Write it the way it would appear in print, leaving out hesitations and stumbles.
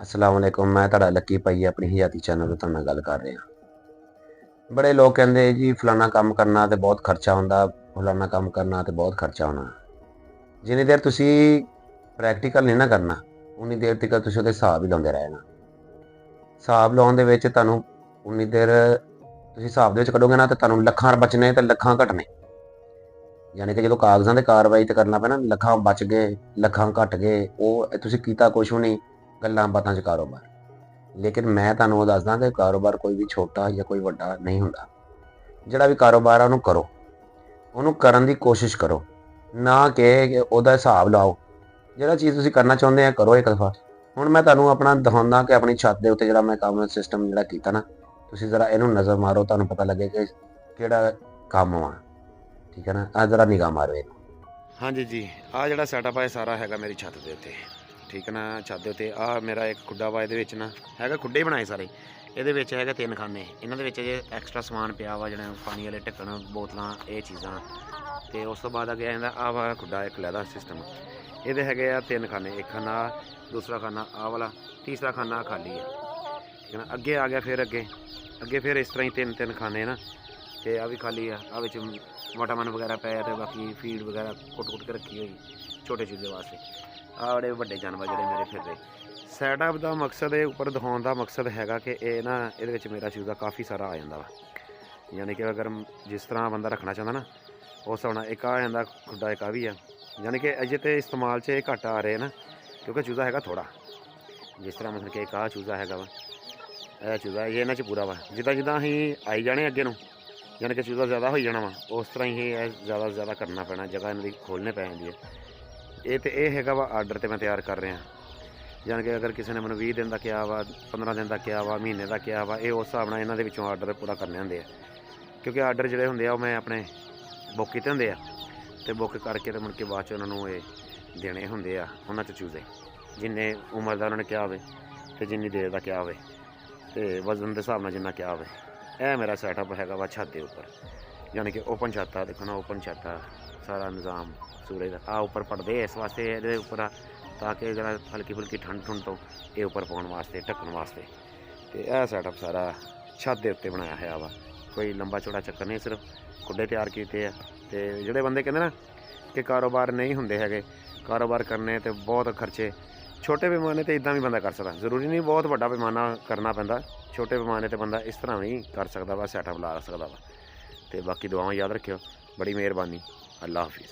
अस्सलामुअलैकुम। मैं तुहाडा लक्की भाई अपनी हयाती चैनल ਤੋਂ ਤੁਹਾਡੇ ਨਾਲ ਗੱਲ ਕਰ ਰਿਹਾ। बड़े लोग कहते जी फलाना काम करना तो बहुत खर्चा होंदा, फलाना काम करना तो बहुत खर्चा होना। जिन्नी देर तुसी प्रैक्टिकल नहीं ना करना उन्नी देर तक तुसी ਉਹਦੇ ਹਿਸਾਬ ਹੀ ਲਾਉਂਦੇ ਰਹਿਣਾ। ਹਿਸਾਬ ਲਾਉਣ ਦੇ ਵਿੱਚ ਤੁਹਾਨੂੰ ਉਨੀ ਦੇਰ ਤੁਸੀਂ ਹਿਸਾਬ ਦੇ ਵਿੱਚ ਕੱਢੋਗੇ ਨਾ ਤੇ ਤੁਹਾਨੂੰ ਲੱਖਾਂ ਬਚਨੇ ਤੇ ਲੱਖਾਂ ਘਟਨੇ। ਯਾਨੀ ਕਿ ਜਦੋਂ ਕਾਗਜ਼ਾਂ ਤੇ ਕਾਰਵਾਈ ਤੇ ਕਰਨਾ ਪੈਣਾ ਲੱਖਾਂ ਬਚ ਗਏ ਲੱਖਾਂ ਘਟ ਗਏ ਉਹ ਤੁਸੀਂ ਕੀਤਾ ਕੁਛ ਵੀ ਨਹੀਂ, ਗੱਲਾਂ ਬਾਤਾਂ 'ਚ ਕਾਰੋਬਾਰ। ਲੇਕਿਨ ਮੈਂ ਤੁਹਾਨੂੰ ਉਹ ਦੱਸਦਾ ਕਿ ਕਾਰੋਬਾਰ ਕੋਈ ਵੀ ਛੋਟਾ ਜਾਂ ਕੋਈ ਵੱਡਾ ਨਹੀਂ ਹੁੰਦਾ। ਜਿਹੜਾ ਵੀ ਕਾਰੋਬਾਰ ਆ ਉਹਨੂੰ ਕਰੋ, ਉਹਨੂੰ ਕਰਨ ਦੀ ਕੋਸ਼ਿਸ਼ ਕਰੋ, ਨਾ ਕਿ ਉਹਦਾ ਹਿਸਾਬ ਲਾਓ। ਜਿਹੜਾ ਚੀਜ਼ ਤੁਸੀਂ ਕਰਨਾ ਚਾਹੁੰਦੇ ਆ ਕਰੋ ਇੱਕ ਦਫਾ। ਹੁਣ ਮੈਂ ਤੁਹਾਨੂੰ ਆਪਣਾ ਦਿਖਾਉਂਦਾ ਕਿ ਆਪਣੀ ਛੱਤ ਦੇ ਉੱਤੇ ਜਿਹੜਾ ਮੈਂ ਕੰਮ ਸਿਸਟਮ ਜਿਹੜਾ ਕੀਤਾ ਨਾ, ਤੁਸੀਂ ਜ਼ਰਾ ਇਹਨੂੰ ਨਜ਼ਰ ਮਾਰੋ, ਤੁਹਾਨੂੰ ਪਤਾ ਲੱਗੇ ਕਿ ਕਿਹੜਾ ਕੰਮ ਆ। ਠੀਕ ਹੈ ਨਾ, ਆ ਜ਼ਰਾ ਨਿਗਾਹ ਮਾਰੋ ਇਹਨੂੰ। ਹਾਂਜੀ ਜੀ, ਆ ਜਿਹੜਾ ਸੈਟਅਪ ਹੈ ਸਾਰਾ ਹੈਗਾ ਮੇਰੀ ਛੱਤ ਦੇ ਉੱਤੇ। ਠੀਕ ਹੈ ਨਾ, ਛੱਤ ਦੇ ਉੱਤੇ ਆ ਮੇਰਾ ਇੱਕ ਖੁੱਡਾ ਵਾ, ਇਹਦੇ ਵਿੱਚ ਨਾ ਹੈਗਾ ਖੁੱਡੇ ਬਣਾਏ ਸਾਰੇ। ਇਹਦੇ ਵਿੱਚ ਹੈਗਾ 3 ਖਾਨੇ, ਇਹਨਾਂ ਦੇ ਵਿੱਚ ਜੇ ਐਕਸਟਰਾ ਸਮਾਨ ਪਿਆ ਵਾ ਜਿਹੜਾ ਪਾਣੀ ਵਾਲੇ ਢੱਕਣ, ਬੋਤਲਾਂ, ਇਹ ਚੀਜ਼ਾਂ। ਤੇ ਉਸ ਤੋਂ ਬਾਅਦ ਅੱਗੇ ਆਂਦਾ ਆ ਵਾ ਖੁੱਡਾ ਇੱਕ ਲੈਦਾ ਸਿਸਟਮ। ਇਹਦੇ ਹੈਗੇ ਆ 3 ਖਾਨੇ, ਇੱਕ ਖਾਨਾ ਦੂਸਰਾ ਖਾਨਾ ਆ ਵਾਲਾ, ਤੀਸਰਾ ਖਾਨਾ ਖਾਲੀ ਹੈ। ਠੀਕ ਹੈ ਨਾ, ਅੱਗੇ ਆ ਗਿਆ ਫਿਰ ਅੱਗੇ ਫਿਰ ਇਸ ਤਰ੍ਹਾਂ ਹੀ 3 ਖਾਨੇ ਨਾ, ਤੇ ਆ ਵੀ ਖਾਲੀ ਆ। ਆ ਵਿੱਚ ਵਿਟਾਮਿਨ ਵਗੈਰਾ ਪਿਆ ਤੇ ਬਾਕੀ ਫੀਡ ਵਗੈਰਾ ਕੁੱਟ ਕੇ ਰੱਖੀ ਹੋਈ ਛੋਟੇ ਚੂਜ਼ੇ ਵਾਸਤੇ। ਆ ਬੜੇ ਵੱਡੇ ਜਾਨਵਰ ਜਿਹੜੇ ਮੇਰੇ ਫਿਰਦੇ। ਸੈਟਅਪ ਦਾ ਮਕਸਦ ਇਹ ਉੱਪਰ ਦਿਖਾਉਣ ਦਾ ਮਕਸਦ ਹੈਗਾ ਕਿ ਇਹ ਨਾ ਇਹਦੇ ਵਿੱਚ ਮੇਰਾ ਚੂਜ਼ਾ ਕਾਫੀ ਸਾਰਾ ਆ ਜਾਂਦਾ ਵਾ। ਯਾਨੀ ਕਿ ਅਗਰ ਜਿਸ ਤਰ੍ਹਾਂ ਬੰਦਾ ਰੱਖਣਾ ਚਾਹੁੰਦਾ ਨਾ ਉਸ ਹਿਸਾਬ ਨਾਲ ਇੱਕ ਆ ਜਾਂਦਾ ਖੁੱਡਾ, ਇੱਕ ਆ ਵੀ ਆ। ਯਾਨੀ ਕਿ ਅਜੇ ਤਾਂ ਇਸਤੇਮਾਲ 'ਚ ਇਹ ਘੱਟ ਆ ਰਹੇ ਨਾ ਕਿਉਂਕਿ ਚੂਜ਼ਾ ਹੈਗਾ ਥੋੜ੍ਹਾ। ਜਿਸ ਤਰ੍ਹਾਂ ਮਤਲਬ ਕਿ ਇੱਕ ਆਹ ਚੂਜ਼ਾ ਹੈਗਾ ਵਾ, ਇਹ ਚੂਜ਼ਾ ਇਹ ਇਹਨਾਂ 'ਚ ਪੂਰਾ ਵਾ। ਜਿੱਦਾਂ ਅਸੀਂ ਆਈ ਜਾਣੇ ਅੱਗੇ ਨੂੰ ਯਾਨੀ ਕਿ ਚੂਜ਼ਾ ਜ਼ਿਆਦਾ ਹੋਈ ਜਾਣਾ ਵਾ, ਉਸ ਤਰ੍ਹਾਂ ਹੀ ਇਹ ਜ਼ਿਆਦਾ ਤੋਂ ਜ਼ਿਆਦਾ ਕਰਨਾ ਪੈਣਾ, ਜਗ੍ਹਾ ਇਹਨਾਂ ਦੀ ਖੋਲ੍ਹਣੇ ਪੈ ਜਾਂਦੀ ਹੈ। ਇਹ ਹੈਗਾ ਵਾ ਆਰਡਰ 'ਤੇ ਮੈਂ ਤਿਆਰ ਕਰ ਰਿਹਾ। ਯਾਨੀ ਕਿ ਅਗਰ ਕਿਸੇ ਨੇ ਮੈਨੂੰ 20 ਦਿਨ ਦਾ ਕਿਹਾ ਵਾ, 15 ਦਿਨ ਦਾ ਕਿਹਾ ਵਾ, ਮਹੀਨੇ ਦਾ ਕਿਹਾ ਵਾ, ਇਹ ਉਸ ਹਿਸਾਬ ਨਾਲ ਇਹਨਾਂ ਦੇ ਵਿੱਚੋਂ ਆਰਡਰ ਪੂਰਾ ਕਰਨੇ ਹੁੰਦੇ ਆ। ਕਿਉਂਕਿ ਆਰਡਰ ਜਿਹੜੇ ਹੁੰਦੇ ਆ ਉਹ ਮੈਂ ਆਪਣੇ ਬੁੱਕ ਕੀਤੇ ਹੁੰਦੇ ਆ, ਅਤੇ ਬੁੱਕ ਕਰਕੇ ਅਤੇ ਮੁੜ ਕੇ ਬਾਅਦ 'ਚ ਉਹਨਾਂ ਨੂੰ ਇਹ ਦੇਣੇ ਹੁੰਦੇ ਆ। ਉਹਨਾਂ 'ਚ ਚੂਜ਼ੇ ਜਿੰਨੇ ਉਮਰ ਦਾ ਉਹਨਾਂ ਨੇ ਕਿਹਾ ਹੋਵੇ ਅਤੇ ਜਿੰਨੀ ਦੇਰ ਦਾ ਕਿਹਾ ਹੋਵੇ ਅਤੇ ਵਜ਼ਨ ਦੇ ਹਿਸਾਬ ਨਾਲ ਜਿੰਨਾ ਕਿਹਾ ਹੋਵੇ। ਇਹ ਮੇਰਾ ਸੈਟਅਪ ਹੈਗਾ ਵਾ ਛੱਤ ਦੇ ਉੱਪਰ। ਯਾਨੀ ਕਿ ਓਪਨ ਛੱਤ ਆ, ਦੇਖੋ ਨਾ ਓਪਨ ਛੱਤ ਆ, ਸਾਰਾ ਨਿਜ਼ਾਮ ਸੂਰਜ ਦਾ। ਆ ਉੱਪਰ ਪੜਦੇ ਇਸ ਵਾਸਤੇ ਇਹਦੇ ਉੱਪਰ ਆ ਤਾਂ ਕਿ ਜਿਹੜਾ ਹਲਕੀ ਫੁਲਕੀ ਠੰਡ ਤੋਂ ਇਹ ਉੱਪਰ ਪਾਉਣ ਵਾਸਤੇ, ਢੱਕਣ ਵਾਸਤੇ। ਅਤੇ ਇਹ ਸੈਟਅਪ ਸਾਰਾ ਛੱਤ ਦੇ ਉੱਤੇ ਬਣਾਇਆ ਹੋਇਆ ਵਾ। ਕੋਈ ਲੰਬਾ ਚੌੜਾ ਚੱਕਰ ਨਹੀਂ, ਸਿਰਫ ਖੁੱਡੇ ਤਿਆਰ ਕੀਤੇ ਆ। ਅਤੇ ਜਿਹੜੇ ਬੰਦੇ ਕਹਿੰਦੇ ਨਾ ਕਿ ਕਾਰੋਬਾਰ ਨਹੀਂ ਹੁੰਦੇ ਹੈਗੇ, ਕਾਰੋਬਾਰ ਕਰਨੇ ਅਤੇ ਬਹੁਤ ਖਰਚੇ, ਛੋਟੇ ਪੈਮਾਨੇ 'ਤੇ ਇੱਦਾਂ ਵੀ ਬੰਦਾ ਕਰ ਸਕਦਾ। ਜ਼ਰੂਰੀ ਨਹੀਂ ਬਹੁਤ ਵੱਡਾ ਪੈਮਾਨਾ ਕਰਨਾ ਪੈਂਦਾ, ਛੋਟੇ ਪੈਮਾਨੇ 'ਤੇ ਬੰਦਾ ਇਸ ਤਰ੍ਹਾਂ ਵੀ ਕਰ ਸਕਦਾ ਵਾ, ਸੈਟਅਪ ਲਾ ਸਕਦਾ ਵਾ। ਅਤੇ ਬਾਕੀ ਦੁਆਵਾਂ ਯਾਦ ਰੱਖਿਓ। ਬੜੀ ਮਿਹਰਬਾਨੀ। ਅੱਲਾ ਹਾਫਿਜ਼।